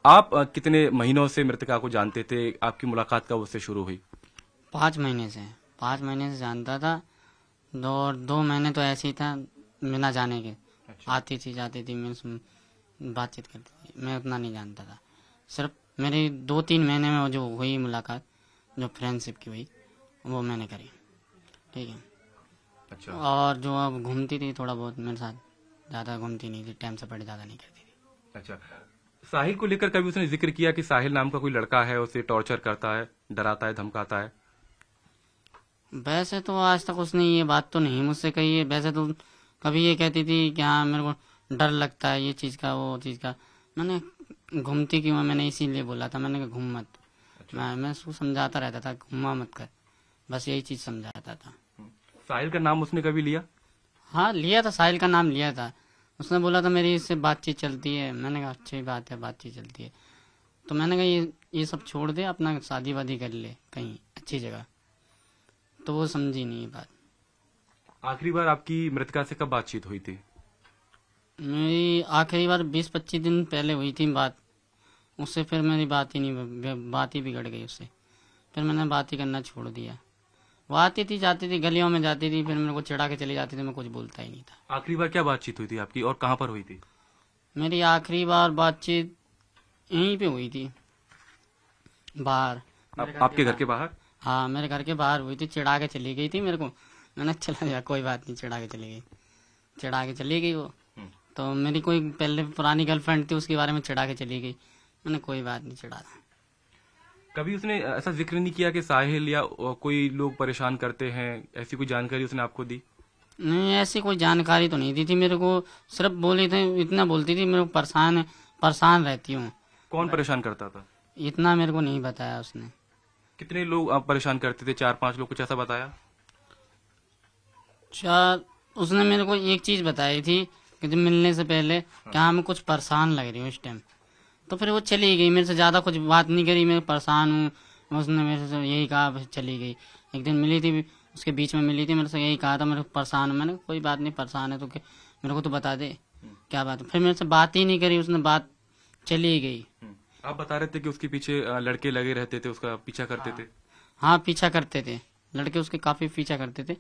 आप कितने महीनों से मृतका को जानते थे? आपकी मुलाकात कब उससे शुरू हुई? 5 महीने से 5 महीने से जानता था। 2 महीने तो ऐसे ही था बिना जाने के। अच्छा। आती थी जाती थी, मैं बातचीत करती थी, मैं उतना नहीं जानता था। सिर्फ मेरी 2-3 महीने में वो जो हुई मुलाकात, जो फ्रेंडशिप की हुई, वो मैंने करी। ठीक है। अच्छा। और जो अब घूमती थी थोड़ा बहुत मेरे साथ, ज़्यादा घूमती नहीं थी, टाइम से पढ़े ज़्यादा नहीं करती थी। अच्छा, साहिल को लेकर कभी उसने जिक्र किया कि साहिल नाम का कोई लड़का है, उसे टॉर्चर करता है, डराता है, धमकाता है? वैसे तो आज तक उसने ये बात तो नहीं मुझसे कही है। वैसे तो कभी ये कहती थी कि हाँ मेरे को डर लगता है ये चीज़ का वो चीज़ का। मैंने घूमती क्यों है, मैंने इसीलिए बोला था, मैंने कहा घूम मत। मैं उसको समझाता रहता था घूमा मत कर, बस यही चीज़ समझाता था। साहिल का नाम उसने कभी लिया? हाँ लिया था, साहिल का नाम लिया था। उसने बोला था मेरी इससे बातचीत चलती है। मैंने कहा अच्छी बात है, बातचीत चलती है तो मैंने कहा ये सब छोड़ दे, अपना शादी वादी कर ले कहीं अच्छी जगह। तो वो समझी नहीं ये बात। आखिरी बार आपकी मृतका से कब बातचीत हुई थी? मेरी आखिरी बार 20-25 दिन पहले हुई थी बात। उससे फिर मेरी बात ही नहीं, बात ही बिगड़ गई उससे। फिर मैंने बात ही करना छोड़ दिया। वो आती थी जाती थी, गलियों में जाती थी, फिर मेरे को चिढ़ा के चली जाती थी, मैं कुछ बोलता ही नहीं था। आखिरी बार क्या बातचीत हुई थी आपकी और कहाँ पर हुई थी? मेरी आखिरी बार बातचीत यहीं पे हुई थी, बाहर। आपके घर के बाहर? हाँ मेरे घर के बाहर हुई थी। चिढ़ा के चली गई थी मेरे को। मैंने चला गया कोई बात नहीं, चिढ़ा के चली गई, चिढ़ा के चली गई वो। तो मेरी कोई पहले पुरानी गर्लफ्रेंड थी, उसके बारे में चिढ़ा के चली गई। मैंने कोई बात नहीं, चिढ़ा था। कभी उसने ऐसा जिक्र नहीं किया कि साहिल या कोई लोग परेशान करते हैं, ऐसी कोई जानकारी उसने आपको दी? नहीं ऐसी कोई जानकारी तो नहीं दी थी मेरे को। सिर्फ बोली थी, इतना बोलती थी मेरे को परेशान रहती हूँ। कौन परेशान करता था? इतना मेरे को नहीं बताया उसने। कितने लोग आप परेशान करते थे? 4-5 लोग, कुछ ऐसा बताया? चार। उसने मेरे को एक चीज बताई थी कि जब मिलने से पहले कि हाँ मैं कुछ परेशान लग रही हूँ इस टाइम। तो फिर वो चली गई, मेरे से ज्यादा कुछ बात नहीं करी, मैं परेशान हूँ। उसने मेरे से यही कहा, बस चली गई। एक दिन मिली थी, उसके बीच में मिली थी, मेरे से यही कहा था मेरे को परेशान हूँ। मैंने कहा, कोई बात नहीं, परेशान है तो मेरे को तो बता दे क्या बात है। फिर मेरे से बात ही नहीं करी उसने, बात चली गई। आप बता रहे थे कि उसके पीछे लड़के लगे रहते थे, उसका पीछा करते थे। हाँ पीछा करते थे, लड़के उसके काफी पीछा करते थे।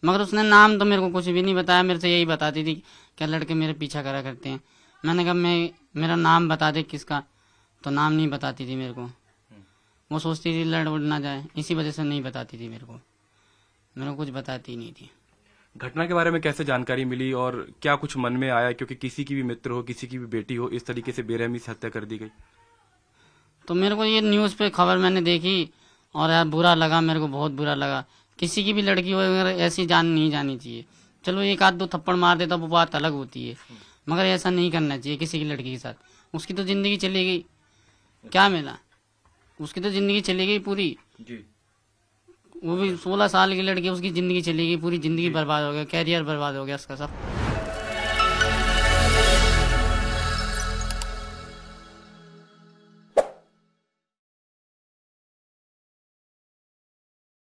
मगर उसने नाम तो मेरे को कुछ भी नहीं बताया। मेरे से यही बताती थी क्या लड़के मेरे पीछा करा करते हैं। मैंने कहा मेरा नाम बता दे किसका, तो नाम नहीं बताती थी मेरे को। वो सोचती थी लड़ उड़ ना जाए, इसी वजह से नहीं बताती थी मेरे को कुछ बताती नहीं थी। घटना के बारे में कैसे जानकारी मिली और क्या कुछ मन में आया, क्योंकि किसी की भी मित्र हो, किसी की भी बेटी हो, इस तरीके से बेरहमी से हत्या कर दी गई? तो मेरे को ये न्यूज़ पे खबर मैंने देखी और यार बुरा लगा, मेरे को बहुत बुरा लगा। किसी की भी लड़की हो अगर ऐसी जान नहीं जानी चाहिए। चलो एक आध दो थप्पड़ मार देता वो बात अलग होती है, मगर ऐसा नहीं करना चाहिए किसी की लड़की के साथ। उसकी तो जिंदगी चली गई, क्या मिला? उसकी तो जिंदगी चली गई पूरी जी। वो भी 16 साल की लड़की, उसकी जिंदगी चली गई पूरी, जिंदगी बर्बाद हो गया, कैरियर बर्बाद हो गया उसका सब।